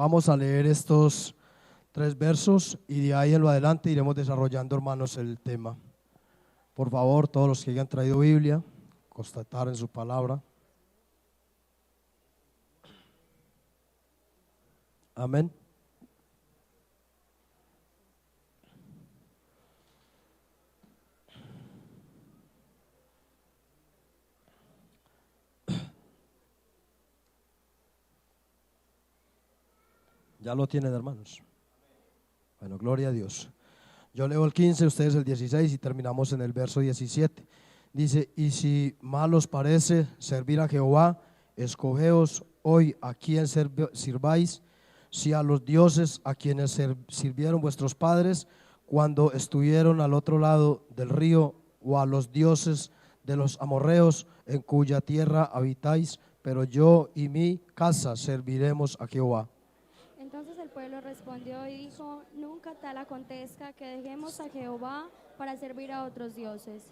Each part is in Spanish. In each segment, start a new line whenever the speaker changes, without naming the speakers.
Vamos a leer estos 3 versos y de ahí en lo adelante iremos desarrollando, hermanos, el tema. Por favor, todos los que hayan traído Biblia, constatar en su palabra. Amén. Ya lo tienen, hermanos. Bueno, gloria a Dios. Yo leo el 15, ustedes el 16 y terminamos en el verso 17. Dice: y si mal os parece servir a Jehová, escogeos hoy a quién sirváis, si a los dioses a quienes sirvieron vuestros padres cuando estuvieron al otro lado del río, o a los dioses de los amorreos en cuya tierra habitáis, pero yo y mi casa serviremos a Jehová.
Entonces el pueblo respondió y dijo: nunca tal acontezca que dejemos a Jehová para servir a otros dioses.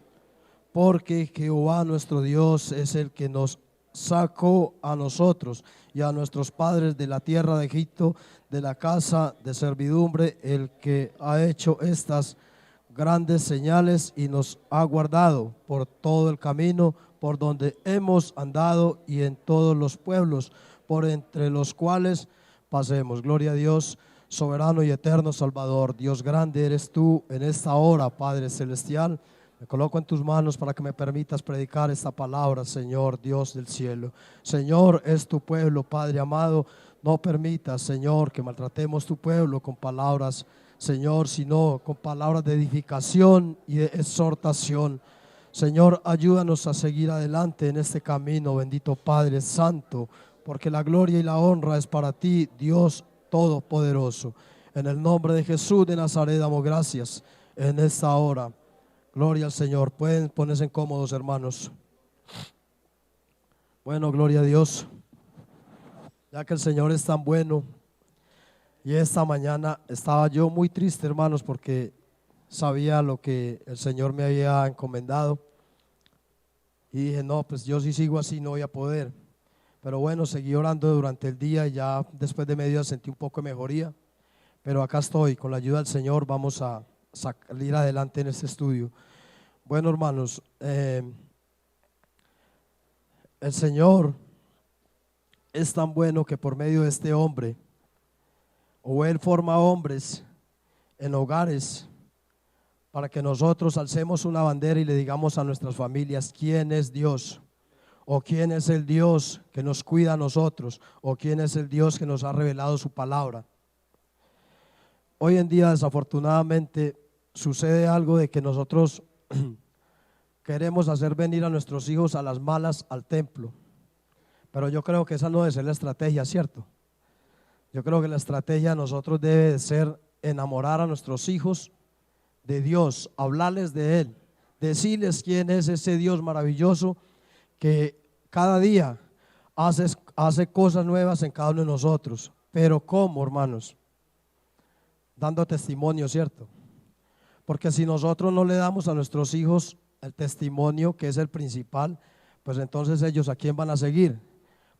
Porque Jehová nuestro Dios es el que nos sacó a nosotros y a nuestros padres de la tierra de Egipto, de la casa de servidumbre, el que ha hecho estas grandes señales y nos ha guardado por todo el camino por donde hemos andado y en todos los pueblos por entre los cuales pasemos. Gloria a Dios, soberano y eterno Salvador. Dios grande eres tú en esta hora, Padre celestial. Me coloco en tus manos para que me permitas predicar esta palabra, Señor, Dios del cielo. Señor, es tu pueblo, Padre amado. No permitas, Señor, que maltratemos tu pueblo con palabras, Señor, sino con palabras de edificación y de exhortación. Señor, ayúdanos a seguir adelante en este camino, bendito Padre Santo, porque la gloria y la honra es para ti, Dios Todopoderoso. En el nombre de Jesús de Nazaret damos gracias en esta hora. Gloria al Señor. Pueden ponerse cómodos, hermanos. Bueno, gloria a Dios. Ya que el Señor es tan bueno. Y esta mañana estaba yo muy triste, hermanos, porque sabía lo que el Señor me había encomendado. Y dije, no, pues yo si sigo así no voy a poder. Pero bueno, seguí orando durante el día y ya después de medio sentí un poco de mejoría. Pero acá estoy, con la ayuda del Señor vamos a salir adelante en este estudio. Bueno, hermanos, el Señor es tan bueno que por medio de este hombre, o Él forma hombres en hogares para que nosotros alcemos una bandera y le digamos a nuestras familias quién es Dios, o quién es el Dios que nos cuida a nosotros, o quién es el Dios que nos ha revelado su palabra. Hoy en día, desafortunadamente, sucede algo de que nosotros queremos hacer venir a nuestros hijos a las malas al templo, pero yo creo que esa no debe ser la estrategia, ¿cierto? Yo creo que la estrategia de nosotros debe de ser enamorar a nuestros hijos de Dios, hablarles de Él, decirles quién es ese Dios maravilloso que cada día hace cosas nuevas en cada uno de nosotros. Pero ¿cómo, hermanos? Dando testimonio, ¿cierto? Porque si nosotros no le damos a nuestros hijos el testimonio, que es el principal, pues entonces ellos ¿a quién van a seguir?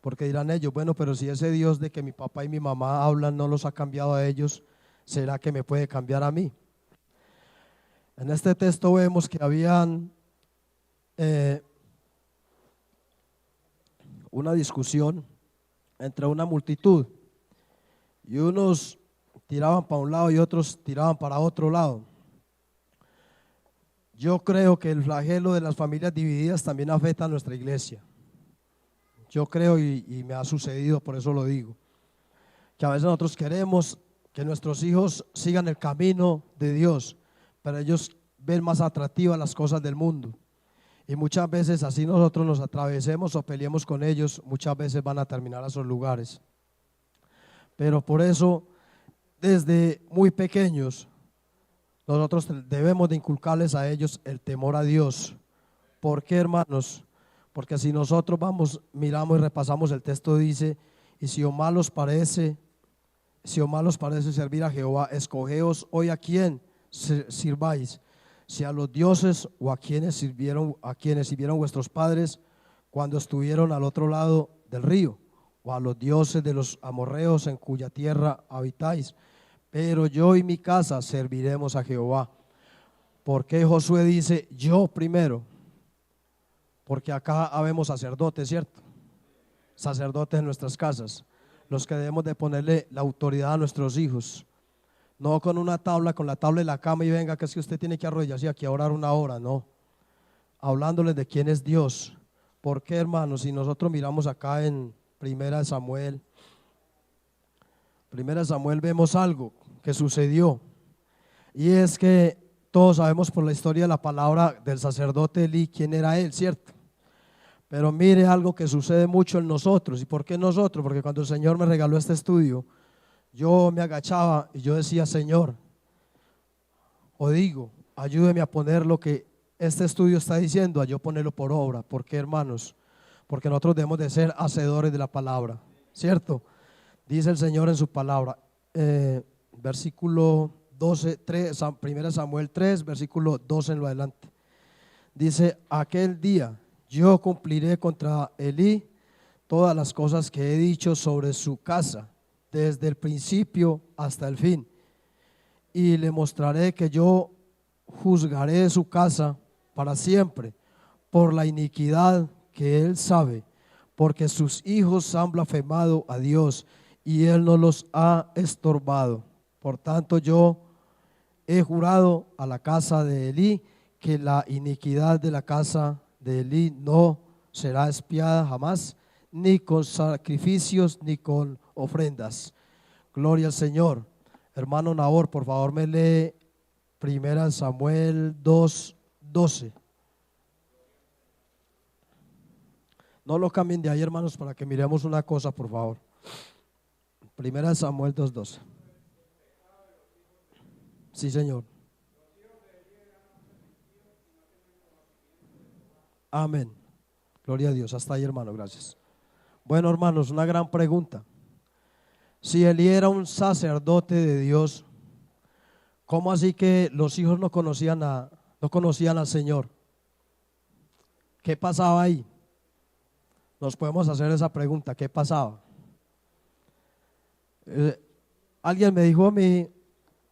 Porque dirán ellos, bueno, pero si ese Dios de que mi papá y mi mamá hablan no los ha cambiado a ellos, ¿será que me puede cambiar a mí? En este texto vemos que habían una discusión entre una multitud y unos tiraban para un lado y otros tiraban para otro lado. Yo creo que el flagelo de las familias divididas también afecta a nuestra iglesia. Yo creo y me ha sucedido, por eso lo digo, que a veces nosotros queremos que nuestros hijos sigan el camino de Dios, pero ellos ven más atractivas las cosas del mundo. Y muchas veces así nosotros nos atravesemos o peleemos con ellos, muchas veces van a terminar a esos lugares. Pero por eso, desde muy pequeños, nosotros debemos de inculcarles a ellos el temor a Dios. ¿Por qué, hermanos? Porque si nosotros miramos y repasamos el texto, dice: y si os mal os parece servir a Jehová, escogeos hoy a quién sirváis, si a los dioses o a quienes sirvieron vuestros padres cuando estuvieron al otro lado del río, o a los dioses de los amorreos en cuya tierra habitáis, pero yo y mi casa serviremos a Jehová. ¿Por qué Josué dice yo primero? Porque acá habemos sacerdotes, ¿cierto? Sacerdotes en nuestras casas, los que debemos de ponerle la autoridad a nuestros hijos. No con una tabla, con la tabla de la cama y venga, que es que usted tiene que arrodillarse aquí a orar una hora, no. Hablándoles de quién es Dios. ¿Por qué, hermanos? Si nosotros miramos acá en Primera Samuel vemos algo que sucedió. Y es que todos sabemos por la historia de la palabra del sacerdote Elí quién era él, ¿cierto? Pero mire algo que sucede mucho en nosotros. ¿Y por qué nosotros? Porque cuando el Señor me regaló este estudio, yo me agachaba y yo decía, Señor, o digo, ayúdeme a poner lo que este estudio está diciendo, a yo ponerlo por obra. ¿Por qué, hermanos? Porque nosotros debemos de ser hacedores de la palabra, ¿cierto? Dice el Señor en su palabra, versículo 12, 3, 1 Samuel 3, versículo 12 en lo adelante. Dice, aquel día yo cumpliré contra Elí todas las cosas que he dicho sobre su casa, desde el principio hasta el fin. Y le mostraré que yo juzgaré su casa para siempre por la iniquidad que él sabe, porque sus hijos han blasfemado a Dios y él no los ha estorbado. Por tanto, yo he jurado a la casa de Elí que la iniquidad de la casa de Elí no será expiada jamás, ni con sacrificios ni con ofrendas. Gloria al Señor. Hermano Nahor, por favor me lee 1 Samuel 2:12. No lo cambien de ahí, hermanos, para que miremos una cosa, por favor. 1 Samuel 2:12. Sí, Señor. Amén. Gloria a Dios. Hasta ahí, hermano, gracias. Bueno, hermanos, una gran pregunta. Si Elí era un sacerdote de Dios, ¿cómo así que los hijos no conocían al Señor? ¿Qué pasaba ahí? Nos podemos hacer esa pregunta, ¿qué pasaba? Alguien me dijo a mí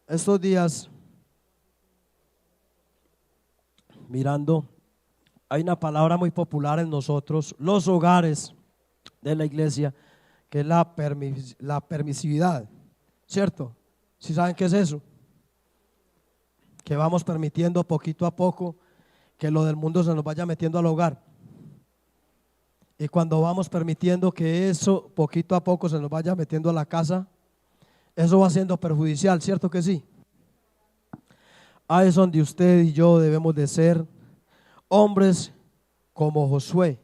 estos días, mirando, hay una palabra muy popular en nosotros, los hogares de la iglesia, que es la permisividad, ¿cierto? ¿Sí saben qué es eso? Que vamos permitiendo poquito a poco que lo del mundo se nos vaya metiendo al hogar. Y cuando vamos permitiendo que eso poquito a poco se nos vaya metiendo a la casa, eso va siendo perjudicial, ¿cierto que sí? Ahí es donde usted y yo debemos de ser hombres como Josué.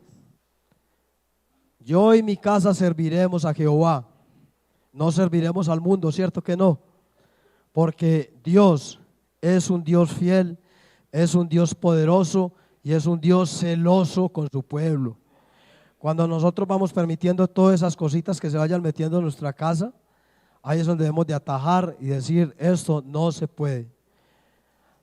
Yo y mi casa serviremos a Jehová, no serviremos al mundo, ¿cierto que no? Porque Dios es un Dios fiel, es un Dios poderoso y es un Dios celoso con su pueblo. Cuando nosotros vamos permitiendo todas esas cositas que se vayan metiendo en nuestra casa, ahí es donde debemos de atajar y decir, esto no se puede.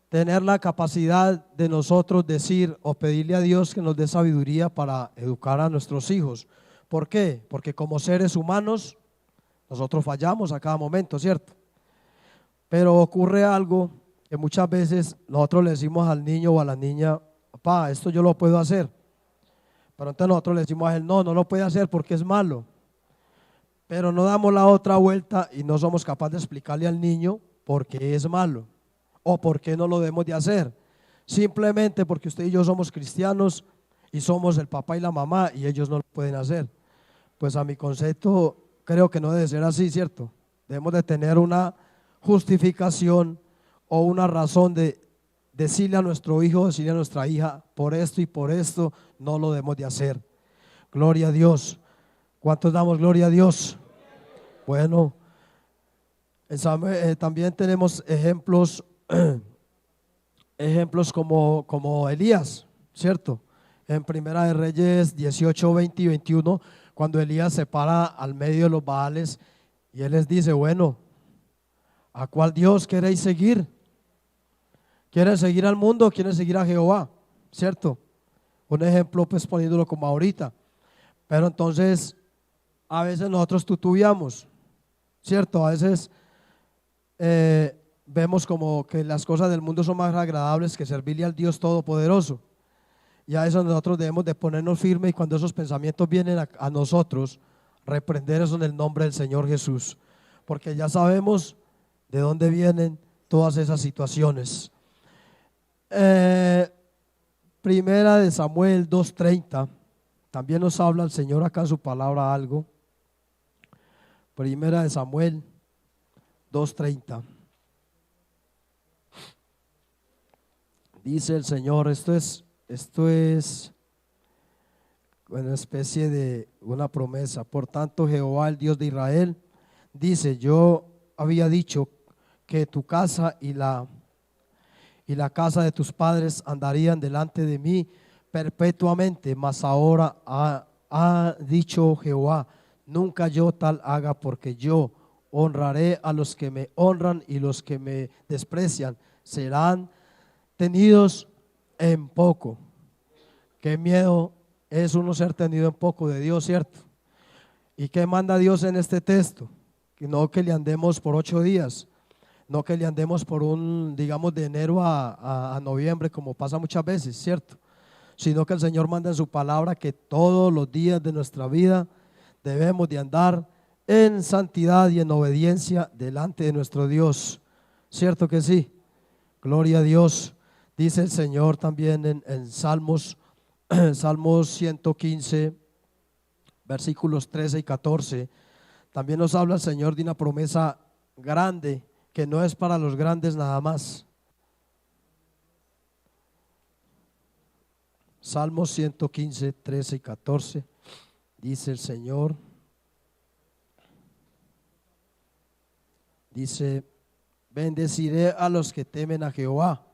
Tener la capacidad de nosotros decir o pedirle a Dios que nos dé sabiduría para educar a nuestros hijos. ¿Por qué? Porque como seres humanos nosotros fallamos a cada momento, ¿cierto? Pero ocurre algo que muchas veces nosotros le decimos al niño o a la niña, papá, esto yo lo puedo hacer. Pero entonces nosotros le decimos a él, no lo puede hacer porque es malo. Pero no damos la otra vuelta y no somos capaces de explicarle al niño por qué es malo o por qué no lo debemos de hacer. Simplemente porque usted y yo somos cristianos y somos el papá y la mamá y ellos no lo pueden hacer. Pues a mi concepto creo que no debe ser así, ¿cierto? Debemos de tener una justificación o una razón de decirle a nuestro hijo, decirle a nuestra hija, por esto y por esto no lo debemos de hacer. Gloria a Dios. ¿Cuántos damos gloria a Dios? Bueno, también tenemos ejemplos como Elías, ¿cierto? En Primera de Reyes 18, 20 y 21, cuando Elías se para al medio de los Baales y él les dice, bueno, ¿a cuál Dios queréis seguir? ¿Quieren seguir al mundo o quieren seguir a Jehová? ¿Cierto? Un ejemplo pues poniéndolo como ahorita. Pero entonces A veces nosotros tutubiamos, ¿cierto? A veces vemos como que las cosas del mundo son más agradables que servirle al Dios Todopoderoso. Y a eso nosotros debemos de ponernos firmes, y cuando esos pensamientos vienen a nosotros, reprender eso en el nombre del Señor Jesús, porque ya sabemos de dónde vienen todas esas situaciones. Primera de Samuel 2:30, también nos habla el Señor acá en su palabra algo. Primera de Samuel 2:30. Dice el Señor, esto es una especie de una promesa. Por tanto, Jehová, el Dios de Israel, dice: yo había dicho que tu casa y la casa de tus padres andarían delante de mí perpetuamente, mas ahora ha dicho Jehová: nunca yo tal haga, porque yo honraré a los que me honran, y los que me desprecian serán tenidos en poco. Qué miedo es uno ser tenido en poco de Dios, ¿cierto? ¿Y qué manda Dios en este texto? Que no que le andemos por 8 días, no que le andemos por digamos, de enero a noviembre, como pasa muchas veces, ¿cierto? Sino que el Señor manda en su palabra que todos los días de nuestra vida debemos de andar en santidad y en obediencia delante de nuestro Dios. ¿Cierto que sí? Gloria a Dios. Dice el Señor también en Salmos 115, versículos 13 y 14. También nos habla el Señor de una promesa grande, que no es para los grandes nada más. Salmos 115, 13 y 14. Dice el Señor, dice: bendeciré a los que temen a Jehová,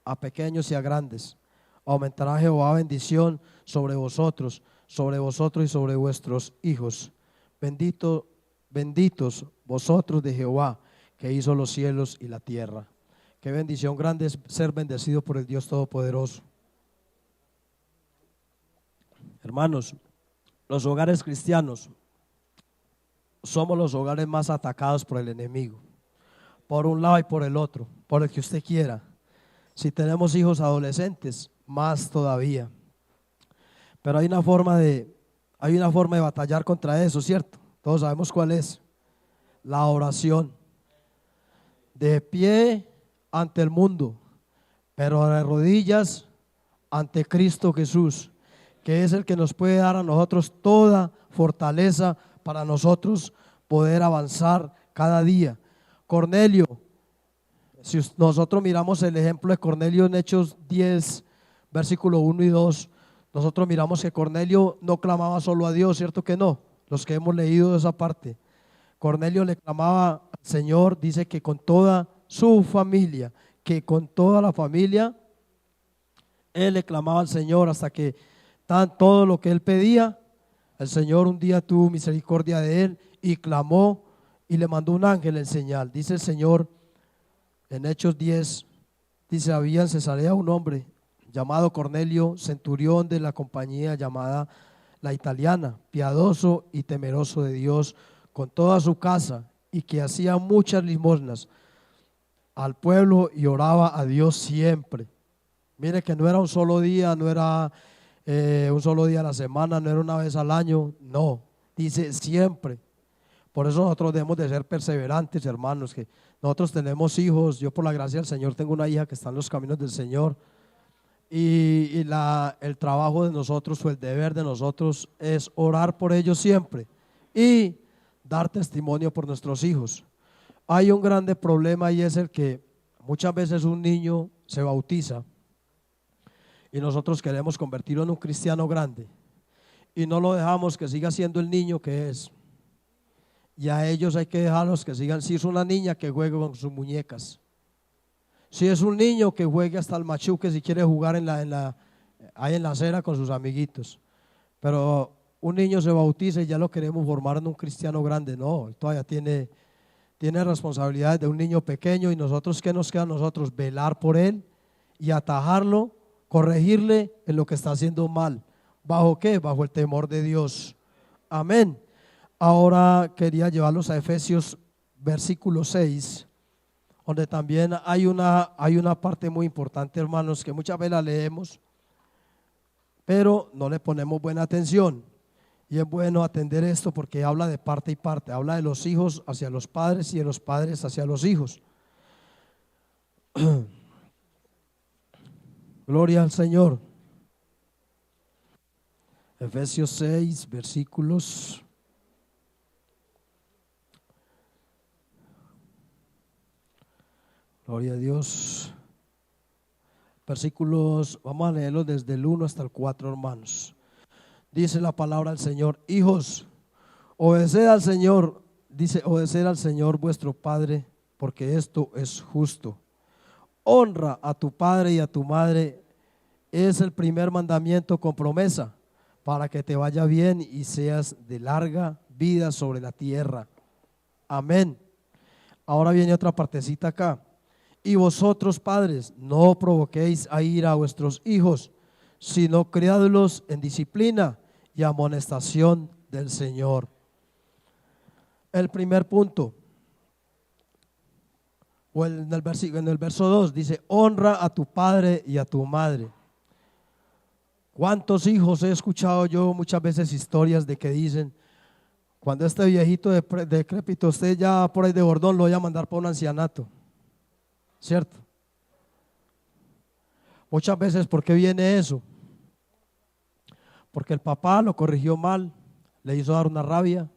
a pequeños y a grandes. Aumentará Jehová bendición sobre vosotros y sobre vuestros hijos. Benditos vosotros de Jehová, que hizo los cielos y la tierra. Qué bendición grande es ser bendecido por el Dios Todopoderoso. Hermanos, los hogares cristianos somos los hogares más atacados por el enemigo, por un lado y por el otro, por el que usted quiera. Si tenemos hijos adolescentes, más todavía. Pero hay una forma de batallar contra eso, ¿cierto? Todos sabemos cuál es: la oración. De pie ante el mundo, pero de rodillas ante Cristo Jesús, que es el que nos puede dar a nosotros toda fortaleza para nosotros poder avanzar cada día. Cornelio, si nosotros miramos el ejemplo de Cornelio en Hechos 10, versículo 1 y 2, nosotros miramos que Cornelio no clamaba solo a Dios, ¿cierto que no? Los que hemos leído esa parte. Cornelio le clamaba al Señor, dice que con toda su familia, él le clamaba al Señor, hasta que todo lo que él pedía, el Señor un día tuvo misericordia de él y clamó y le mandó un ángel en señal. Dice el Señor en Hechos 10, dice: había en Cesarea un hombre llamado Cornelio, centurión de la compañía llamada La Italiana, piadoso y temeroso de Dios con toda su casa, y que hacía muchas limosnas al pueblo y oraba a Dios siempre. Mire que no era un solo día, no era un solo día a la semana, no era una vez al año, no, dice siempre. Por eso nosotros debemos de ser perseverantes, hermanos, que nosotros tenemos hijos. Yo, por la gracia del Señor, tengo una hija que está en los caminos del Señor, y el trabajo de nosotros, o el deber de nosotros, es orar por ellos siempre y dar testimonio por nuestros hijos. Hay un grande problema, y es el que muchas veces un niño se bautiza y nosotros queremos convertirlo en un cristiano grande, y no lo dejamos que siga siendo el niño que es. Y a ellos hay que dejarlos que sigan. Si es una niña, que juegue con sus muñecas. Si es un niño, que juegue hasta el machuque, si quiere jugar ahí en la acera con sus amiguitos. Pero un niño se bautiza y ya lo queremos formar en un cristiano grande. No, él todavía tiene responsabilidades de un niño pequeño, y nosotros, ¿qué nos queda a nosotros? Velar por él y atajarlo, corregirle en lo que está haciendo mal. ¿Bajo qué? Bajo el temor de Dios. Amén. Ahora quería llevarlos a Efesios versículo 6, donde también hay una parte muy importante, hermanos, que muchas veces la leemos, pero no le ponemos buena atención. Y es bueno atender esto porque habla de parte y parte, habla de los hijos hacia los padres y de los padres hacia los hijos. Gloria al Señor. Efesios 6, versículos. Gloria a Dios. Versículos, vamos a leerlos desde el 1 hasta el 4, hermanos. Dice la palabra del Señor: hijos, obedeced al Señor, dice, obedeced al Señor vuestro Padre, porque esto es justo. Honra a tu padre y a tu madre, es el primer mandamiento con promesa, para que te vaya bien y seas de larga vida sobre la tierra. Amén. Ahora viene otra partecita acá. Y vosotros, padres, no provoquéis a ira a vuestros hijos, sino criadlos en disciplina y amonestación del Señor. El primer punto, o en el verso 2 dice: honra a tu padre y a tu madre. ¿Cuántos hijos he escuchado yo muchas veces historias de que dicen: cuando este viejito decrépito esté ya por ahí de bordón, lo voy a mandar para un ancianato? ¿Cierto? Muchas veces, ¿por qué viene eso? Porque el papá lo corrigió mal, le hizo dar una rabia,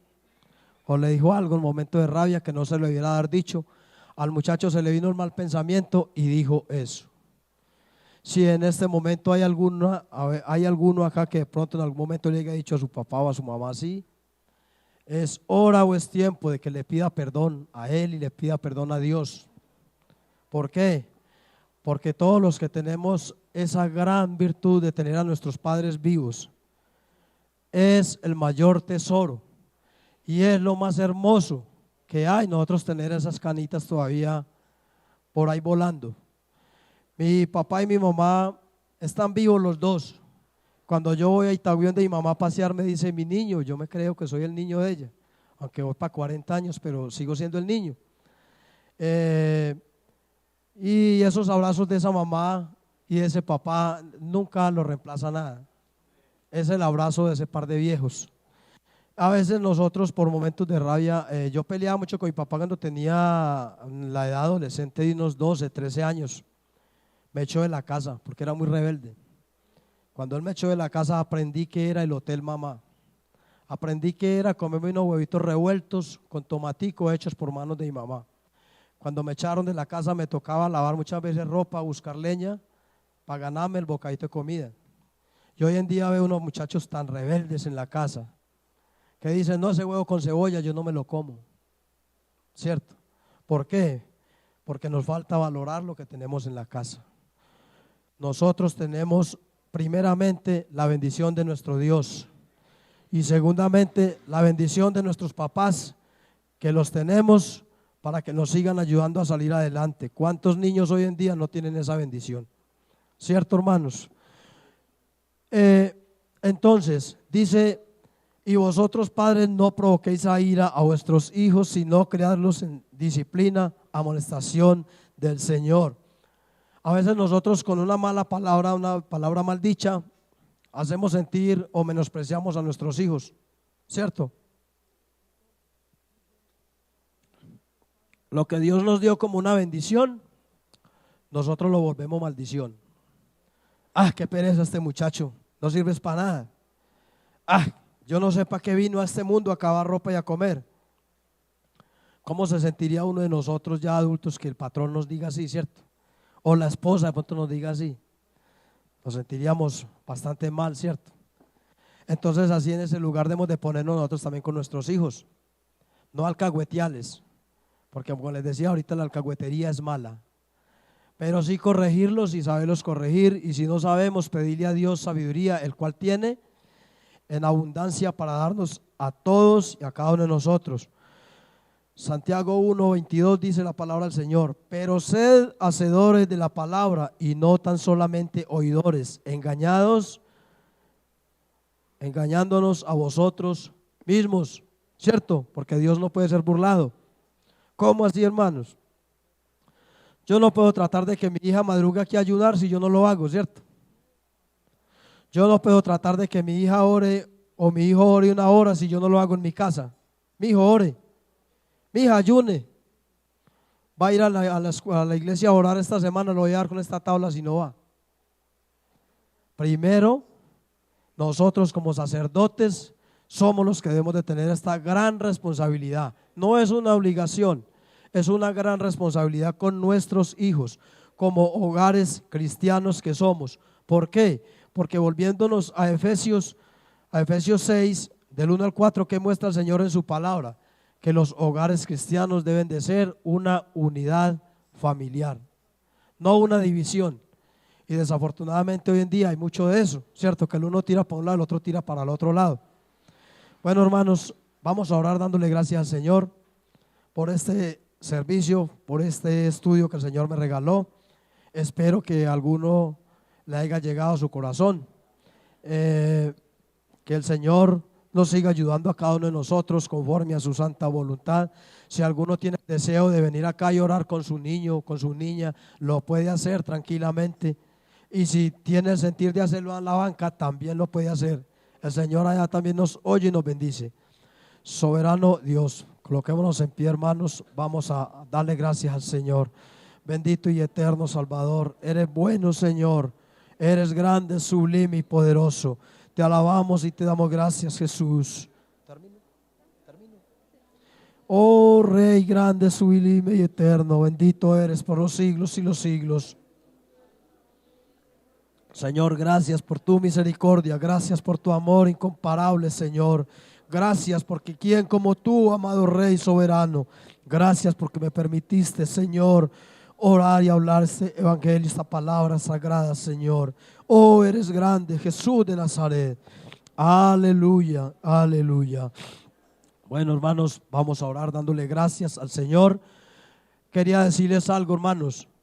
o le dijo algo en momento de rabia que no se le hubiera dar dicho. Al muchacho se le vino el mal pensamiento y dijo eso. Si en este momento hay alguno acá que de pronto en algún momento le haya dicho a su papá o a su mamá así, es hora o es tiempo de que le pida perdón a él y le pida perdón a Dios. ¿Por qué? Porque todos los que tenemos esa gran virtud de tener a nuestros padres vivos, es el mayor tesoro y es lo más hermoso que hay, nosotros tener esas canitas todavía por ahí volando. Mi papá y mi mamá están vivos los dos. Cuando yo voy a Itagüí de mi mamá a pasear, me dice: mi niño. Yo me creo que soy el niño de ella, aunque voy para 40 años, pero sigo siendo el niño. Y esos abrazos de esa mamá y de ese papá nunca lo reemplaza nada. Es el abrazo de ese par de viejos. A veces nosotros, por momentos de rabia, yo peleaba mucho con mi papá cuando tenía la edad adolescente de unos 12, 13 años. Me echó de la casa porque era muy rebelde. Cuando él me echó de la casa, aprendí que era el Hotel Mamá. Aprendí que era comerme unos huevitos revueltos con tomatico hechos por manos de mi mamá. Cuando me echaron de la casa, me tocaba lavar muchas veces ropa, buscar leña para ganarme el bocadito de comida. Y hoy en día veo unos muchachos tan rebeldes en la casa que dicen: no, ese huevo con cebolla yo no me lo como. ¿Cierto? ¿Por qué? Porque nos falta valorar lo que tenemos en la casa. Nosotros tenemos primeramente la bendición de nuestro Dios y segundamente la bendición de nuestros papás, que los tenemos para que nos sigan ayudando a salir adelante. ¿Cuántos niños hoy en día no tienen esa bendición? ¿Cierto, hermanos? Entonces, dice: y vosotros, padres, no provoquéis a ira a vuestros hijos, sino criadlos en disciplina, amonestación del Señor. A veces nosotros con una mala palabra, una palabra mal dicha, hacemos sentir o menospreciamos a nuestros hijos, ¿cierto? Lo que Dios nos dio como una bendición, nosotros lo volvemos maldición. Ah, qué pereza este muchacho, no sirves para nada. Ah, yo no sé para qué vino a este mundo a cavar ropa y a comer. ¿Cómo se sentiría uno de nosotros ya adultos que el patrón nos diga así, cierto? O la esposa de pronto nos diga así. Nos sentiríamos bastante mal, ¿cierto? Entonces así en ese lugar debemos de ponernos nosotros también con nuestros hijos. No alcahueteales, porque como les decía ahorita, la alcahuetería es mala. Pero sí corregirlos y saberlos corregir, y si no sabemos, pedirle a Dios sabiduría, el cual tiene en abundancia para darnos a todos y a cada uno de nosotros. Santiago 1:22 dice la palabra del Señor: pero sed hacedores de la palabra y no tan solamente oidores, engañándonos a vosotros mismos. ¿cierto? Porque Dios no puede ser burlado. ¿Cómo así, hermanos? Yo no puedo tratar de que mi hija madrugue aquí a ayudar si yo no lo hago, ¿cierto? Yo no puedo tratar de que mi hija ore o mi hijo ore 1 hora si yo no lo hago en mi casa. Mi hijo ore, mi hija ayune. Va a ir a la iglesia a orar esta semana, lo voy a dar con esta tabla si no va. Primero, nosotros como sacerdotes somos los que debemos de tener esta gran responsabilidad. No es una obligación, es una gran responsabilidad con nuestros hijos, como hogares cristianos que somos. ¿Por qué? Porque volviéndonos a Efesios 6, del 1 al 4, ¿qué muestra el Señor en su palabra? Que los hogares cristianos deben de ser una unidad familiar, no una división. Y desafortunadamente hoy en día hay mucho de eso, ¿cierto? Que el uno tira para un lado, el otro tira para el otro lado. Bueno, hermanos, vamos a orar dándole gracias al Señor por este servicio, por este estudio que el Señor me regaló. Espero que a alguno le haya llegado a su corazón. Que el Señor nos siga ayudando a cada uno de nosotros conforme a su santa voluntad. Si alguno tiene deseo de venir acá y orar con su niño, con su niña, lo puede hacer tranquilamente. Y si tiene el sentir de hacerlo en la banca, también lo puede hacer. El Señor allá también nos oye y nos bendice. Soberano Dios, coloquémonos en pie, hermanos. Vamos a darle gracias al Señor. Bendito y eterno Salvador, eres bueno, Señor. Eres grande, sublime y poderoso. Te alabamos y te damos gracias, Jesús. ¿Termino? Oh Rey grande, sublime y eterno, bendito eres por los siglos y los siglos. Señor, gracias por tu misericordia, gracias por tu amor incomparable, Señor. Gracias porque quien como tú, amado Rey soberano, gracias porque me permitiste, Señor, orar y hablar este evangelio, esta palabra sagrada, Señor. Oh, eres grande, Jesús de Nazaret. Aleluya, aleluya. Bueno, hermanos, vamos a orar dándole gracias al Señor. Quería decirles algo, hermanos.